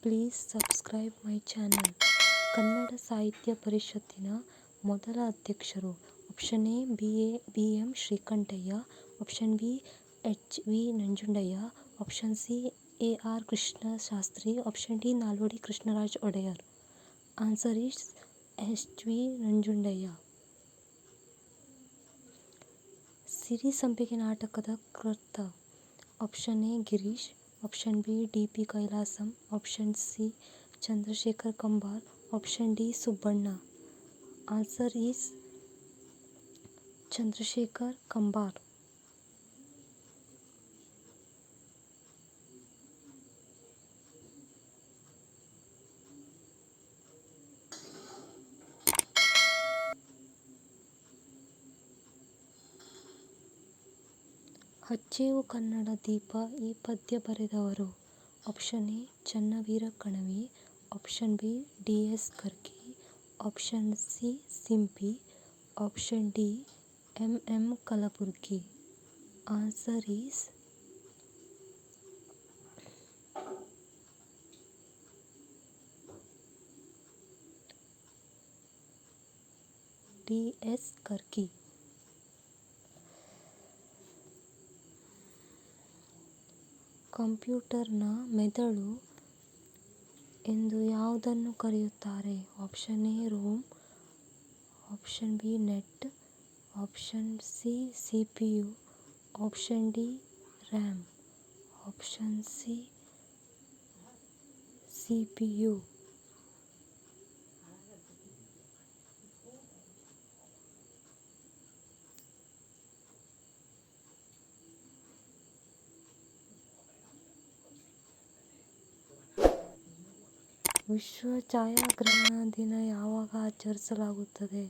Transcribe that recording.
Please subscribe my channel. Kannada ಸಾಹಿತ್ಯ ಪರಿಷತ್ತಿನ ಮೊದಲ ಅಧ್ಯಕ್ಷರು. Option A B M Srikantaiah, option B H V Nanjundaiah, option C A R Krishnashastri, option D Nalvadi Krishnaraja Wodeyar. Answer is H V Nanjundaiah. Sirisampige ನಾಟಕದ ಕರ್ತ. Option A Girish, option B D P Kailasam, option C Chandrashekhar Kambar, option D Subbanna. Answer is Chandrashekhar Kambar. ಹಚ್ಚೇವು ಕನ್ನಡ ದೀಪ ಈ ಪದ್ಯ ಬರೆದವರು. Option A Channaveera Kanavi, option B D S Karki, option C Simpi, option D M M Kalburgi. Answer is D S Karki. ಕಂಪ್ಯೂಟರ್ನ ಮೆದುಳು ಎಂದು ಯಾವುದನ್ನು ಕರೆಯುತ್ತಾರೆ? Option A ROM, option B net, option C CPU, option D RAM, option C CPU. ವಿಶ್ವ ಛಾಯಾಗ್ರಹಣ ದಿನ ಯಾವಾಗ ಆಚರಿಸಲಾಗುತ್ತದೆ?